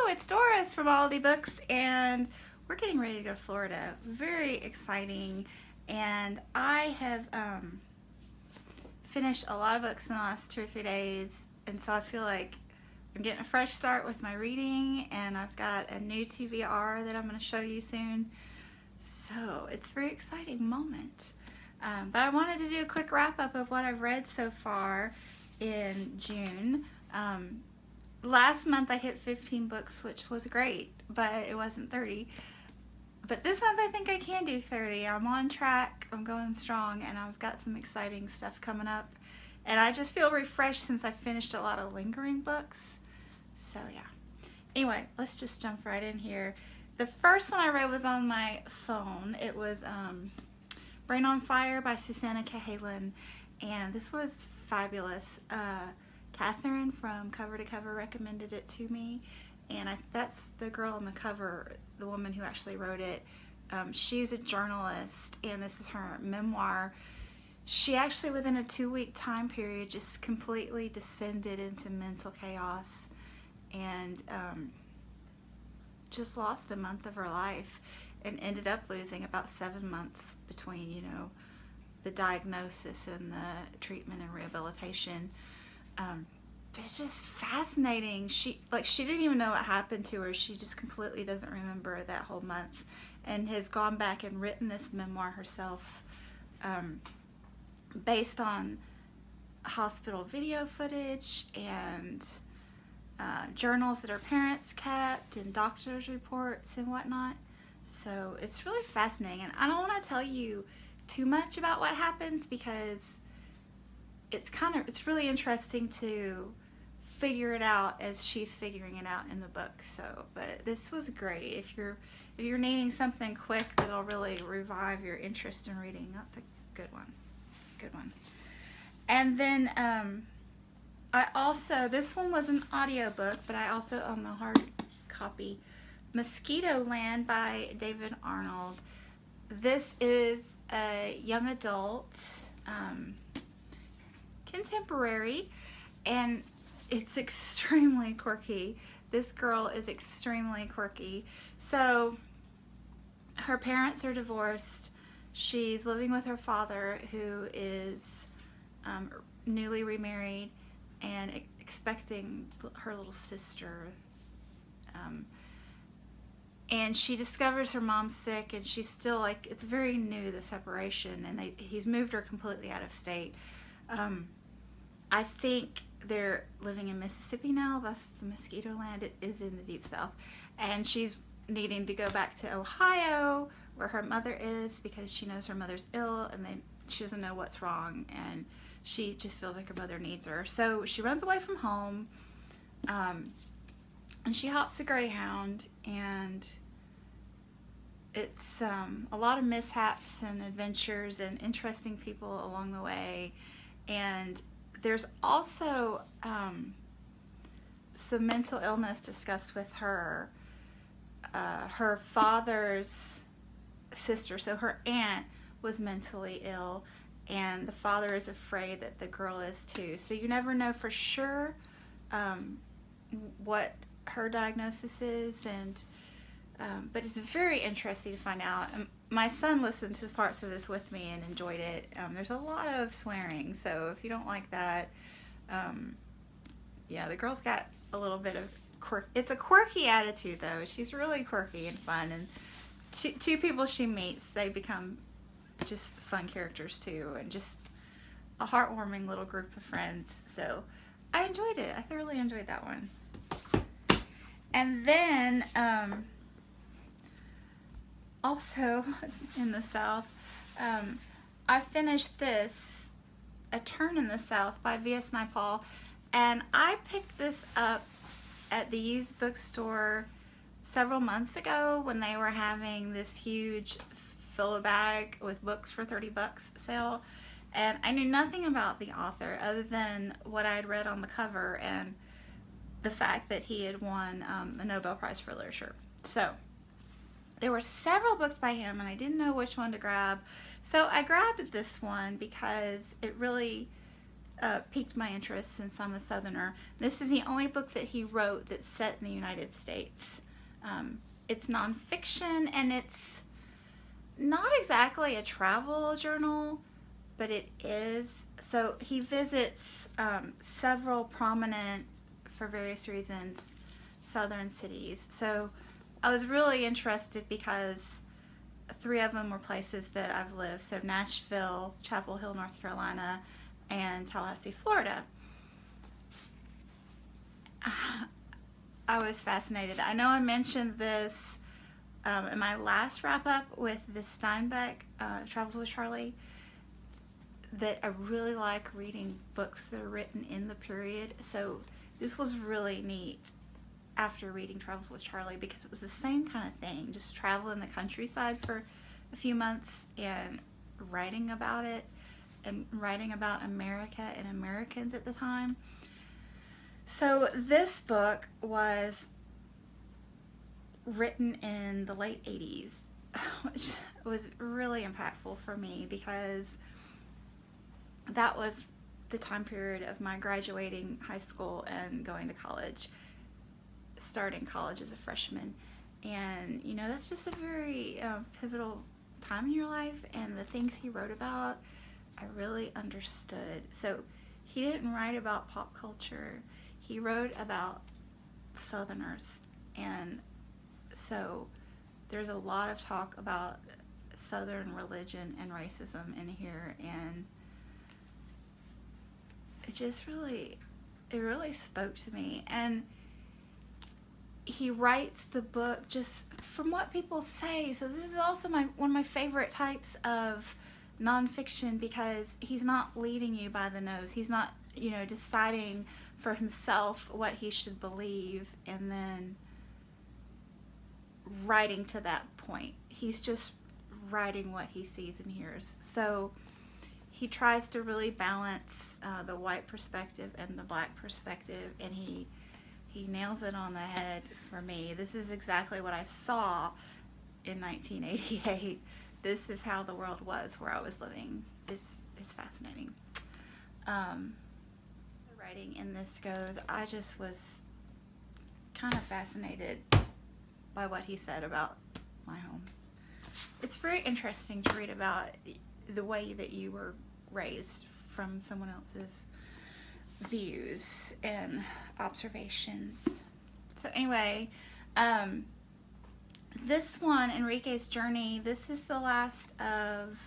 it's Doris from Aldi Books, and we're getting ready to go to Florida. Very exciting, and I have finished a lot of books in the last 2 or 3 days, and so I feel like I'm getting a fresh start with my reading, and I've got a new TBR that I'm going to show you soon. So it's a very exciting moment. But I wanted to do a quick wrap up of what I've read so far in June. Last month I hit 15 books, which was great, but it wasn't 30. But this month I think I can do 30. I'm on track, I'm going strong, and I've got some exciting stuff coming up. And I just feel refreshed since I finished a lot of lingering books. So yeah. Anyway, let's just jump right in here. The first one I read was on my phone. It was Brain on Fire by Susanna Cahalan, and this was fabulous. Catherine from Cover to Cover recommended it to me, and that's the girl on the cover, the woman who actually wrote it. She's a journalist, and this is her memoir. She actually, within a 2-week time period, just completely descended into mental chaos and just lost a month of her life and ended up losing about 7 months between, you know, the diagnosis and the treatment and rehabilitation. It's just fascinating. She didn't even know what happened to her. She just completely doesn't remember that whole month, and has gone back and written this memoir herself, based on hospital video footage and journals that her parents kept and doctors' reports and whatnot. So it's really fascinating, and I don't want to tell you too much about what happens because it's really interesting to figure it out as she's figuring it out in the book. So, but this was great. If you're needing something quick that'll really revive your interest in reading, that's a good one. Good one. And then this one was an audiobook, but I also own the hard copy, Mosquito Land by David Arnold. This is a young adult contemporary, and it's extremely quirky. This girl is extremely quirky. So her parents are divorced. She's living with her father, who is newly remarried and expecting her little sister. And she discovers her mom's sick, and she's still it's very new, the separation, and he's moved her completely out of state. I think they're living in Mississippi now. That's the Mosquito Land. It is in the Deep South. And she's needing to go back to Ohio, where her mother is, because she knows her mother's ill, and she doesn't know what's wrong, and she just feels like her mother needs her. So she runs away from home, and she hops a Greyhound, and it's a lot of mishaps and adventures and interesting people along the way. And there's also some mental illness discussed with her. Her father's sister, so her aunt, was mentally ill, and the father is afraid that the girl is too. So you never know for sure what her diagnosis is, and but it's very interesting to find out. My son listened to parts of this with me and enjoyed it. There's a lot of swearing, so if you don't like that, yeah, the girl's got a little bit of quirk. It's a quirky attitude, though. She's really quirky and fun, and two people she meets, they become just fun characters too, and just a heartwarming little group of friends. So I enjoyed it. I thoroughly enjoyed that one. And then also in the South, I finished this, A Turn in the South by V.S. Naipaul, and I picked this up at the used bookstore several months ago when they were having this huge fill-a-bag with books for $30 sale, and I knew nothing about the author other than what I had read on the cover and the fact that he had won a Nobel Prize for Literature. So there were several books by him, and I didn't know which one to grab. So I grabbed this one because it really piqued my interest since I'm a Southerner. This is the only book that he wrote that's set in the United States. It's nonfiction, and it's not exactly a travel journal, but it is. So he visits several prominent, for various reasons, southern cities. So I was really interested because 3 of them were places that I've lived. So Nashville, Chapel Hill, North Carolina, and Tallahassee, Florida. I was fascinated. I know I mentioned this in my last wrap-up with the Steinbeck, Travels with Charlie, that I really like reading books that are written in the period. So this was really neat after reading Travels with Charlie, because it was the same kind of thing, just traveling the countryside for a few months and writing about it and writing about America and Americans at the time. So this book was written in the late 80s, which was really impactful for me because that was the time period of my graduating high school and going to college, starting college as a freshman. And, you know, that's just a very pivotal time in your life, and the things he wrote about, I really understood. So he didn't write about pop culture. He wrote about Southerners, and so there's a lot of talk about Southern religion and racism in here, and it really spoke to me. And he writes the book just from what people say. So this is also one of my favorite types of nonfiction, because he's not leading you by the nose. He's not, you know, deciding for himself what he should believe and then writing to that point. He's just writing what he sees and hears. So he tries to really balance the white perspective and the black perspective, and he nails it on the head for me. This is exactly what I saw in 1988. This is how the world was where I was living. It's fascinating. The writing in this goes, I just was kind of fascinated by what he said about my home. It's very interesting to read about the way that you were raised from someone else's views and observations. So anyway, this one, Enriques Journey, this is the last of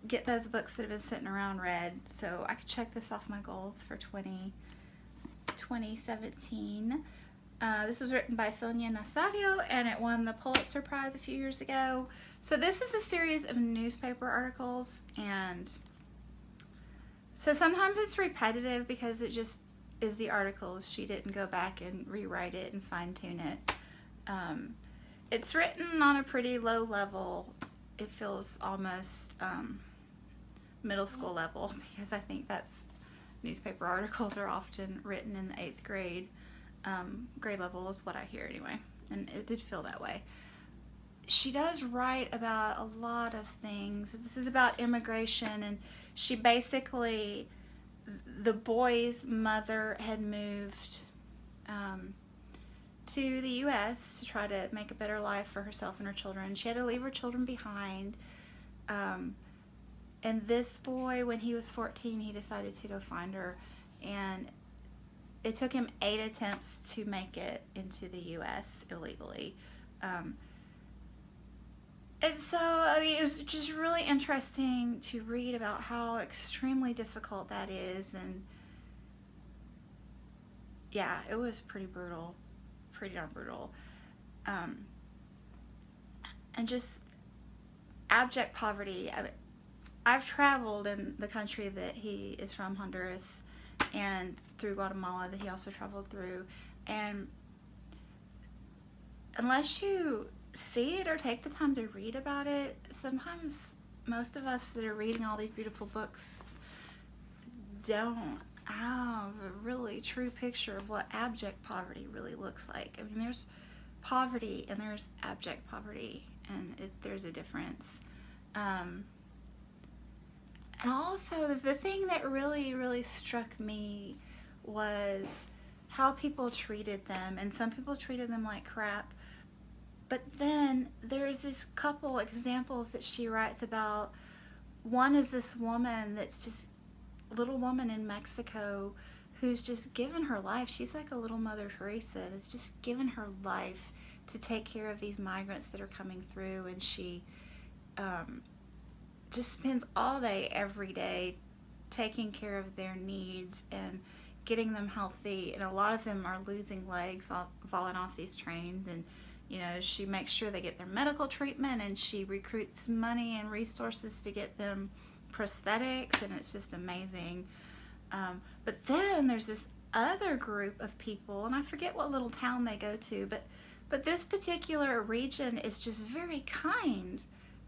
Get Those Books That Have Been Sitting Around read. So I could check this off my goals for 2017. This was written by Sonia Nasario, and it won the Pulitzer Prize a few years ago. So this is a series of newspaper articles, and so sometimes it's repetitive because it just is the articles. She didn't go back and rewrite it and fine-tune it. It's written on a pretty low level. It feels almost middle school level, because I think newspaper articles are often written in the 8th grade. Grade level is what I hear anyway, and it did feel that way. She does write about a lot of things. This is about immigration, and she basically, the boy's mother had moved to the U.S. to try to make a better life for herself and her children. She had to leave her children behind. And this boy, when he was 14, he decided to go find her, and it took him 8 attempts to make it into the U.S. illegally. And so, I mean, it was just really interesting to read about how extremely difficult that is. And yeah, it was pretty brutal, pretty darn brutal. And just abject poverty. I've traveled in the country that he is from, Honduras, and through Guatemala that he also traveled through. And unless you see it or take the time to read about it, sometimes most of us that are reading all these beautiful books don't have a really true picture of what abject poverty really looks like. I mean, there's poverty and there's abject poverty, and there's a difference. And also, the thing that really, really struck me was how people treated them. And some people treated them like crap. But then there's this couple examples that she writes about. One is this woman that's just a little woman in Mexico who's just given her life. She's like a little Mother Teresa. Has just given her life to take care of these migrants that are coming through. And she just spends all day, every day, taking care of their needs and getting them healthy. And a lot of them are losing legs, falling off these trains. And she makes sure they get their medical treatment, and she recruits money and resources to get them prosthetics, and it's just amazing. But then there's this other group of people, and I forget what little town they go to, but this particular region is just very kind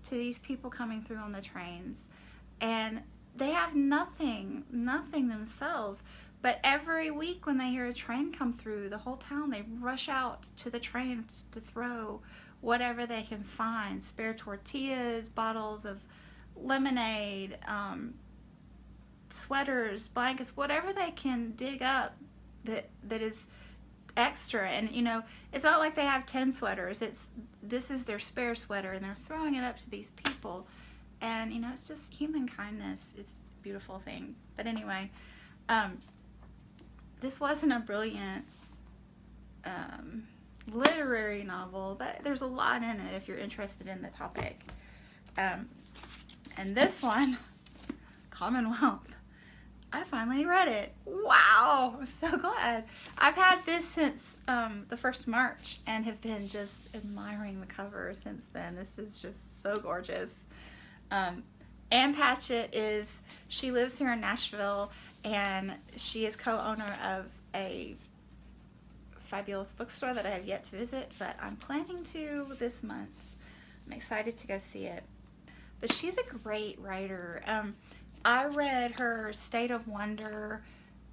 to these people coming through on the trains. And they have nothing themselves. But every week when they hear a train come through, the whole town, they rush out to the trains to throw whatever they can find. Spare tortillas, bottles of lemonade, sweaters, blankets, whatever they can dig up that is extra. And it's not like they have 10 sweaters. This is their spare sweater, and they're throwing it up to these people. And it's just human kindness. It's a beautiful thing. But anyway, this wasn't a brilliant literary novel, but there's a lot in it if you're interested in the topic. And this one, Commonwealth, I finally read it. Wow, I'm so glad. I've had this since the 1st of March and have been just admiring the cover since then. This is just so gorgeous. Ann Patchett she lives here in Nashville, and she is co-owner of a fabulous bookstore that I have yet to visit, but I'm planning to this month. I'm excited to go see it. But she's a great writer. I read her State of Wonder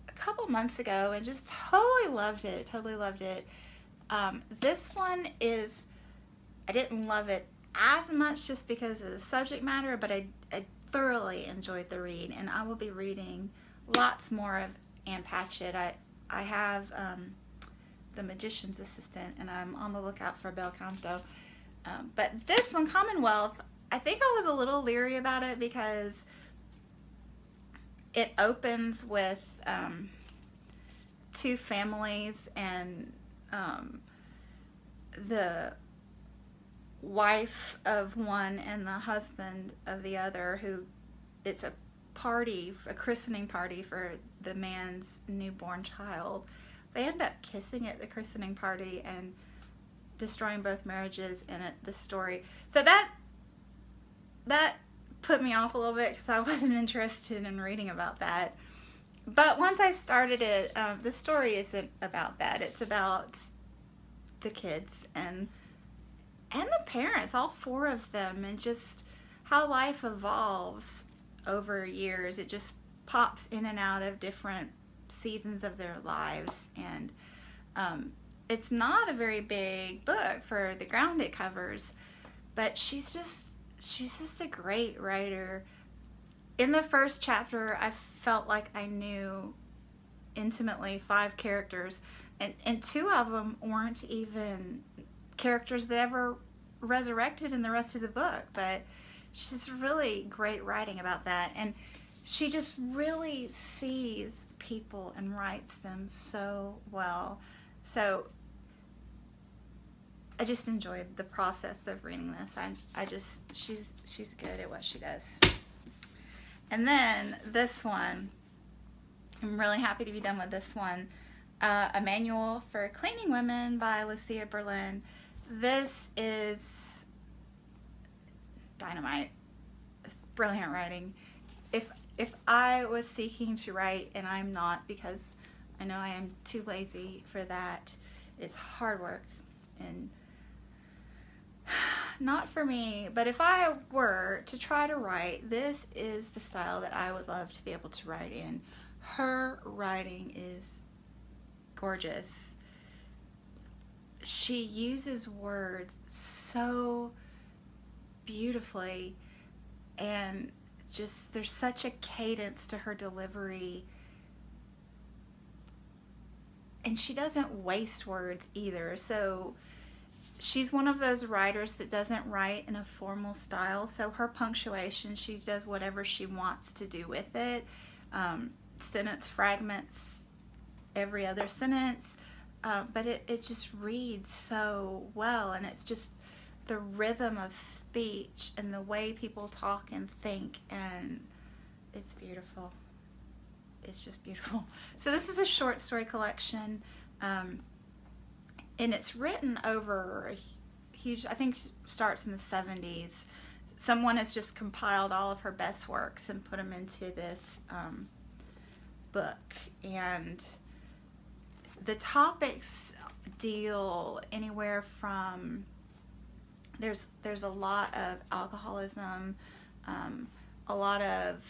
a couple months ago and just totally loved it. This one I didn't love it as much just because of the subject matter, but I thoroughly enjoyed the read, and I will be reading lots more of Ann Patchett. I have The Magician's Assistant, and I'm on the lookout for Bel Canto. But this one, Commonwealth, I think I was a little leery about it because it opens with 2 families, and the wife of one and the husband of the other, who it's a christening party for the man's newborn child. They end up kissing at the christening party and destroying both marriages in the story. So that put me off a little bit because I wasn't interested in reading about that. But once I started it, the story isn't about that. It's about the kids and the parents, all 4 of them, and just how life evolves over years. It just pops in and out of different seasons of their lives, and it's not a very big book for the ground it covers, but she's just a great writer. In the first chapter, I felt like I knew intimately 5 characters, and 2 of them weren't even characters that ever resurrected in the rest of the book, but she's really great writing about that, and she just really sees people and writes them so well. So I just enjoyed the process of reading this. She's good at what she does. And then this one, I'm really happy to be done with this one. A Manual for Cleaning Women by Lucia Berlin. This is dynamite. It's brilliant writing. If I was seeking to write, and I'm not, because I know I am too lazy for that, it's hard work and not for me, but if I were to try to write, this is the style that I would love to be able to write in. Her writing is gorgeous. She uses words so beautifully and just, there's such a cadence to her delivery. And she doesn't waste words either. So she's one of those writers that doesn't write in a formal style. So her punctuation, she does whatever she wants to do with it. Sentence fragments every other sentence. But it just reads so well. And it's just the rhythm of speech and the way people talk and think. And it's beautiful. It's just beautiful. So this is a short story collection, and it's written over a huge, I think starts in the 70s. Someone has just compiled all of her best works and put them into this book. And the topics deal anywhere from, there's a lot of alcoholism, a lot of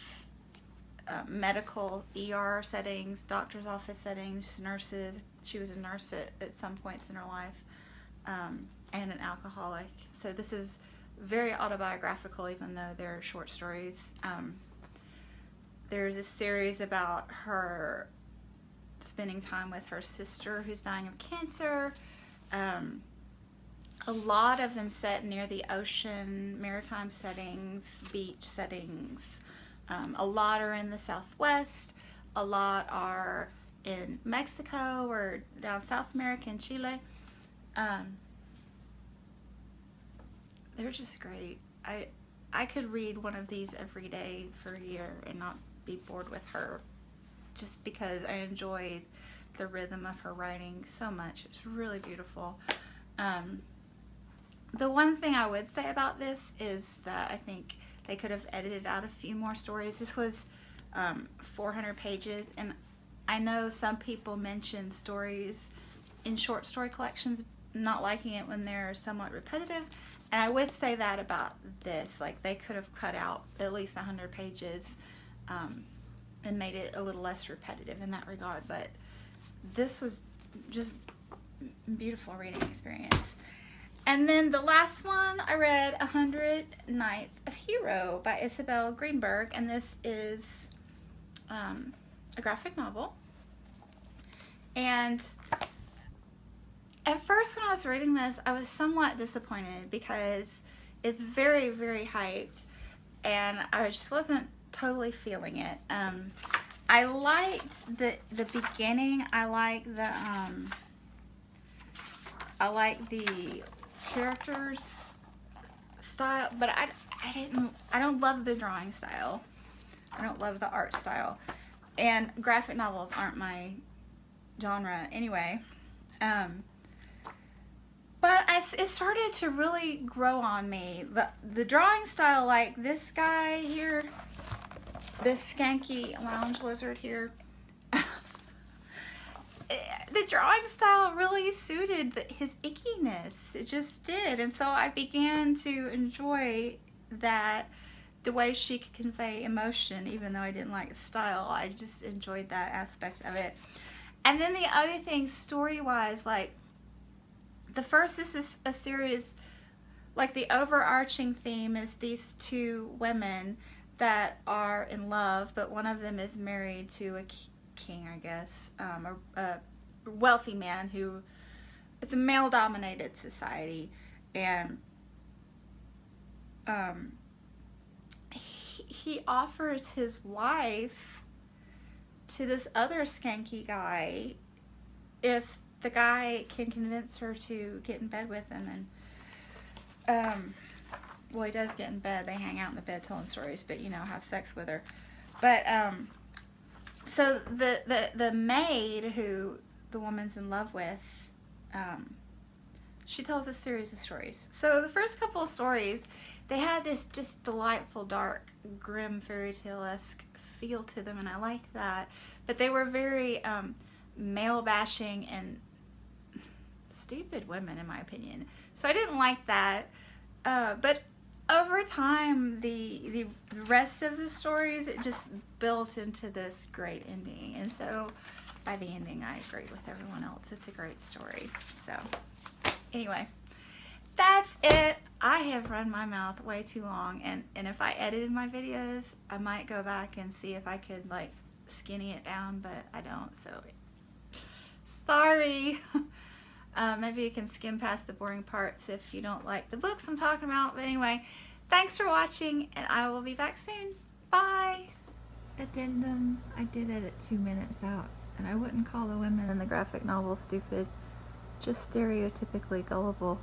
medical ER settings, doctor's office settings, nurses. She was a nurse at some points in her life, and an alcoholic. So this is very autobiographical, even though they're short stories. There's a series about her spending time with her sister who's dying of cancer. A lot of them set near the ocean, maritime settings, beach settings. A lot are in the Southwest, a lot are in Mexico or down South America and Chile. They're just great. I could read one of these every day for a year and not be bored with her, just because I enjoyed the rhythm of her writing so much. It's really beautiful. The one thing I would say about this is that I think they could have edited out a few more stories. This was 400 pages, and I know some people mention stories in short story collections not liking it when they're somewhat repetitive, and I would say that about this. Like, they could have cut out at least 100 pages and made it a little less repetitive in that regard, but this was just a beautiful reading experience. And then the last one, I read 100 Nights of Hero by Isabel Greenberg, and this is a graphic novel. And at first when I was reading this, I was somewhat disappointed because it's very, very hyped, and I just wasn't totally feeling it. I liked the beginning. I like the characters style, but I don't love the drawing style. I don't love the art style, and graphic novels aren't my genre anyway. But it started to really grow on me. The drawing style, like this guy here, this skanky lounge lizard here, the drawing style really suited his ickiness. It just did. And so I began to enjoy that, the way she could convey emotion, even though I didn't like the style. I just enjoyed that aspect of it. And then the other thing, story-wise, like, this is a series, like, the overarching theme is these two women that are in love, but one of them is married to a king, I guess, a wealthy man who is a male-dominated society, and he offers his wife to this other skanky guy if the guy can convince her to get in bed with him. And well, he does get in bed. They hang out in the bed telling stories, but, have sex with her. But so the maid who the woman's in love with, she tells a series of stories. So the first couple of stories, they had this just delightful, dark, grim, fairy tale-esque feel to them, and I liked that. But they were very male-bashing and stupid women, in my opinion. So I didn't like that. But over time, the rest of the stories, it just built into this great ending. And so by the ending, I agree with everyone else. It's a great story. So anyway, that's it. I have run my mouth way too long, and if I edited my videos, I might go back and see if I could like skinny it down, but I don't, so sorry. Maybe you can skim past the boring parts if you don't like the books I'm talking about. But anyway, thanks for watching, and I will be back soon. Bye. Addendum, I did edit 2 minutes out, and I wouldn't call the women in the graphic novel stupid, just stereotypically gullible.